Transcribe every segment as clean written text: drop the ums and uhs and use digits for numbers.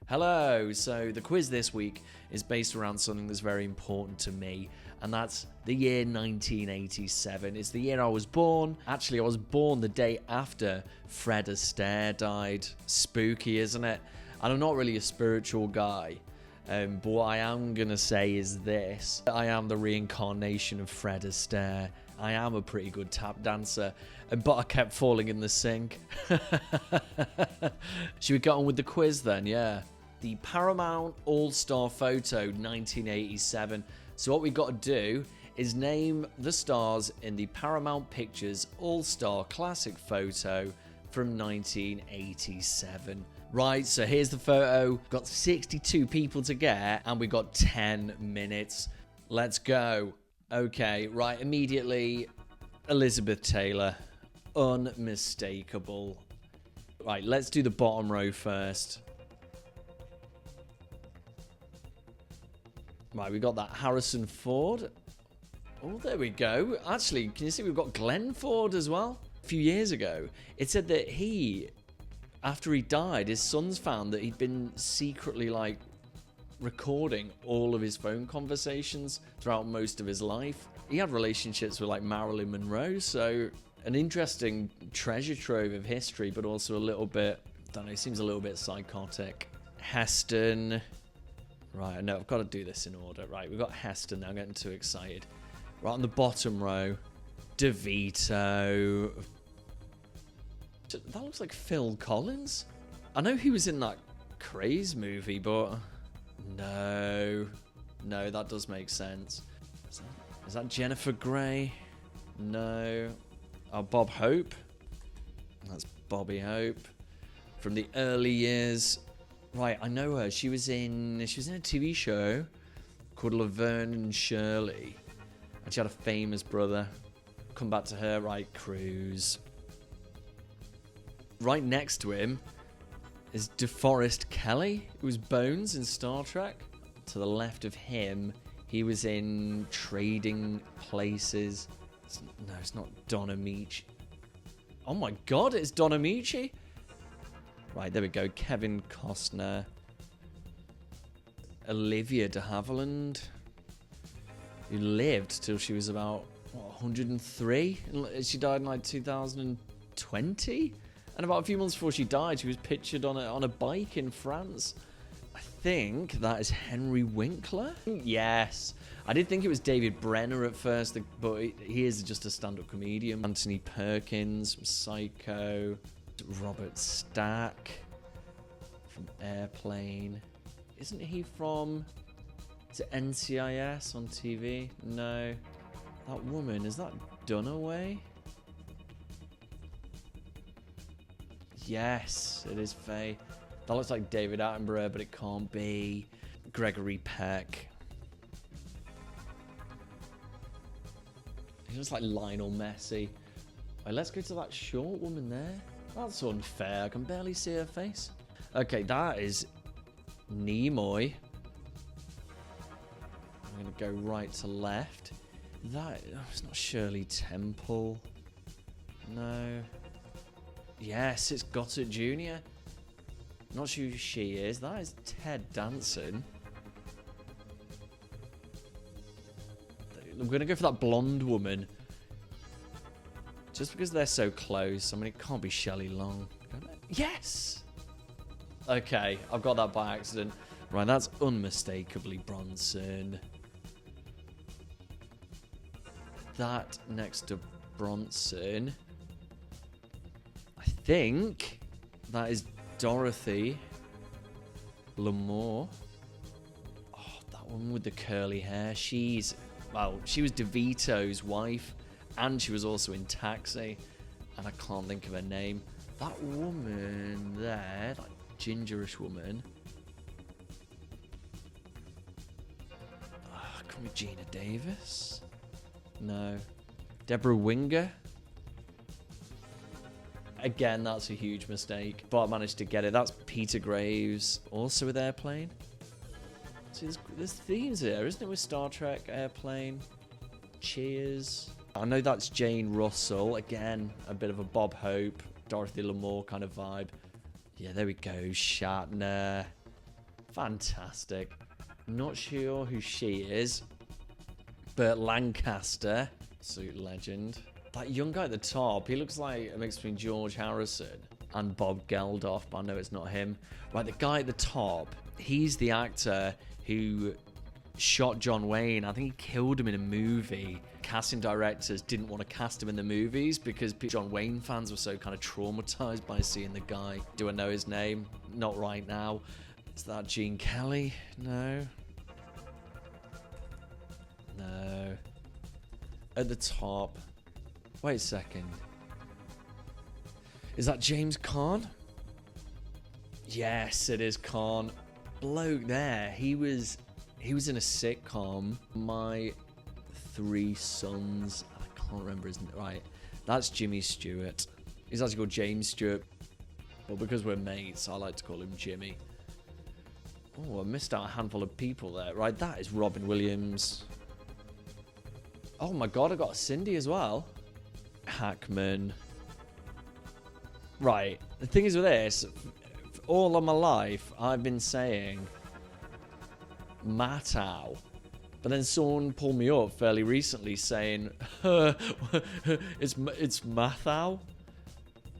Hello! So the quiz this week is based around something that's very important to me, and that's the year 1987. It's the year I was born. Actually, I was born the day after Fred Astaire died. Spooky, isn't it? And I'm not really a spiritual guy, but what I am going to say is this. I am the reincarnation of Fred Astaire. I am a pretty good tap dancer, but I kept falling in the sink. Should we get on with the quiz then? Yeah. The Paramount All-Star Photo 1987. So what we've got to do is name the stars in the Paramount Pictures All-Star Classic Photo from 1987. Right, so here's the photo. Got 62 people to get, and we've got 10 minutes. Let's go. Okay, right, immediately, Elizabeth Taylor. Unmistakable. Right, let's do the bottom row first. Right, we got that Harrison Ford. Oh, there we go. Actually, can you see we've got Glenn Ford as well? A few years ago, it said that after he died, his sons found that he'd been secretly, recording all of his phone conversations throughout most of his life. He had relationships with, Marilyn Monroe, so an interesting treasure trove of history, but also a little bit, I don't know, seems a little bit psychotic. Heston. Right, no, I've got to do this in order. Right, we've got Heston now. I'm getting too excited. Right on the bottom row, DeVito. That looks like Phil Collins. I know he was in that Craze movie, but no, that does make sense. Is that Jennifer Grey? No. Oh, Bob Hope. That's Bobby Hope from the early years. Right, I know her. She was in a TV show called Laverne and Shirley, and she had a famous brother. Come back to her. Right, Cruise. Right next to him is DeForest Kelley, who was Bones in Star Trek. To the left of him, he was in Trading Places. No, it's not Don Amici. Oh my God, it's Don Amici. Right, there we go. Kevin Costner. Olivia de Havilland, who lived till she was about 103. She died in 2020. And about a few months before she died, she was pictured on a bike in France. I think that is Henry Winkler. Yes. I did think it was David Brenner at first, but he is just a stand-up comedian. Anthony Perkins from Psycho. Robert Stack from Airplane. Isn't he from... Is it NCIS on TV? No. That woman, is that Dunaway? Yes, it is Faye. That looks like David Attenborough, but it can't be. Gregory Peck. He looks like Lionel Messi. Right, let's go to that short woman there. That's unfair. I can barely see her face. Okay, that is Nimoy. I'm going to go right to left. It's not Shirley Temple. No. Yes, it's Goddard Jr. Not sure who she is. That is Ted Danson. I'm going to go for that blonde woman. Just because they're so close. I mean, it can't be Shelley Long. Yes! Okay, I've got that by accident. Right, that's unmistakably Bronson. That next to Bronson, I think that is Dorothy Lamour. Oh, that one with the curly hair. She was DeVito's wife, and she was also in Taxi, and I can't think of her name. That woman there, that gingerish woman. Can we Gina Davis? No. Deborah Winger? Again, that's a huge mistake, but I managed to get it. That's Peter Graves, also with Airplane. See, there's themes here, isn't it, with Star Trek, Airplane, Cheers. I know that's Jane Russell. Again, a bit of a Bob Hope, Dorothy Lamour kind of vibe. Yeah, there we go. Shatner. Fantastic. Not sure who she is. Burt Lancaster, absolute legend. That young guy at the top, he looks like a mix between George Harrison and Bob Geldof, but I know it's not him. Right, the guy at the top, he's the actor who shot John Wayne. I think he killed him in a movie. Casting directors didn't want to cast him in the movies because John Wayne fans were so kind of traumatized by seeing the guy. Do I know his name? Not right now. Is that Gene Kelly? No. No. At the top. Wait a second. Is that James Caan? Yes, it is Caan. Bloke there. He was in a sitcom. My Three Sons. I can't remember his name. Right. That's Jimmy Stewart. He's actually called James Stewart. But because we're mates, I like to call him Jimmy. Oh, I missed out a handful of people there. Right, that is Robin Williams. Oh my god, I got a Cindy as well. Hackman. Right, the thing is with this, all of my life, I've been saying Matau. But then someone pulled me up fairly recently saying, it's Mathau.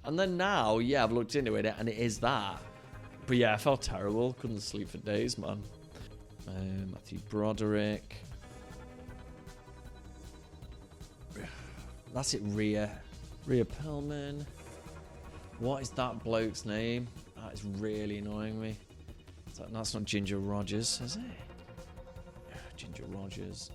And then now, yeah, I've looked into it and it is that. But yeah, I felt terrible. Couldn't sleep for days, man. Matthew Broderick. That's it, Rhea Perlman. What is that bloke's name? That is really annoying me. That's not Ginger Rogers, is it? Ginger Rogers.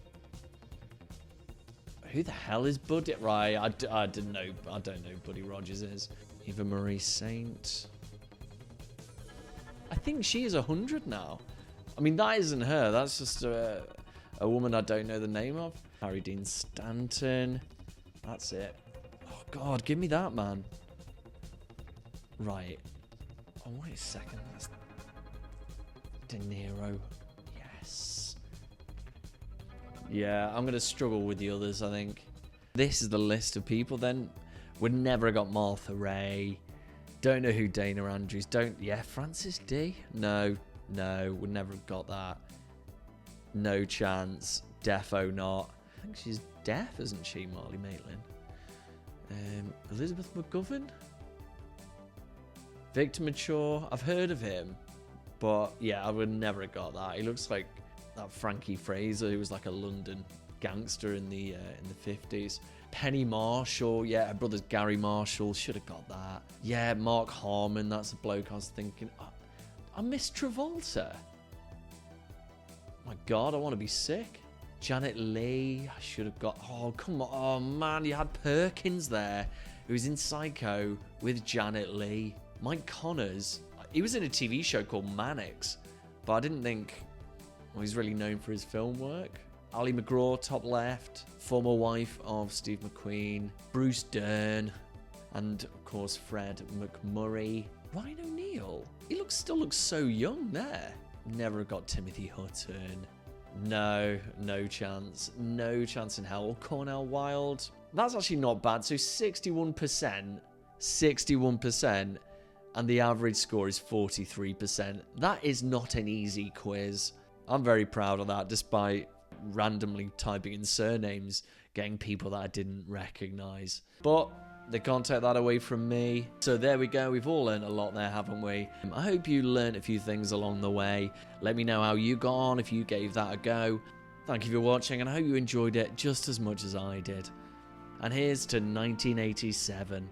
Who the hell is Buddy? Right, I don't know who Buddy Rogers is. Eva Marie Saint. I think she is 100 now. I mean, that isn't her. That's just a woman I don't know the name of. Harry Dean Stanton. That's it. Oh, God, give me that, man. Right. Oh, wait a second. That's De Niro. Yes. Yeah, I'm going to struggle with the others, I think. This is the list of people, then. Would never have got Martha Ray. Don't know who Dana Andrews. Francis D? No, would never have got that. No chance. Defo not. I think she's deaf, isn't she, Marley Maitland? Elizabeth McGovern? Victor Mature. I've heard of him. But yeah, I would never have got that. He looks like that Frankie Fraser, who was like a London gangster in the 50s. Penny Marshall, yeah, her brother's Gary Marshall, should have got that. Yeah, Mark Harmon, that's a bloke I was thinking. I missed Travolta. My God, I want to be sick. Janet Leigh, I should have got. Oh, come on. Oh, man, you had Perkins there, who was in Psycho with Janet Leigh. Mike Connors, he was in a TV show called Mannix, but I didn't think he's really known for his film work. Ali McGraw, top left, former wife of Steve McQueen, Bruce Dern, and of course Fred McMurray. Ryan O'Neal, he still looks so young there. Never got Timothy Hutton. No chance. No chance in hell. Cornell Wilde. That's actually not bad. So 61%, and the average score is 43%. That is not an easy quiz. I'm very proud of that, despite randomly typing in surnames, getting people that I didn't recognize. But they can't take that away from me. So there we go. We've all learned a lot there, haven't we? I hope you learned a few things along the way. Let me know how you got on, if you gave that a go. Thank you for watching, and I hope you enjoyed it just as much as I did. And here's to 1987.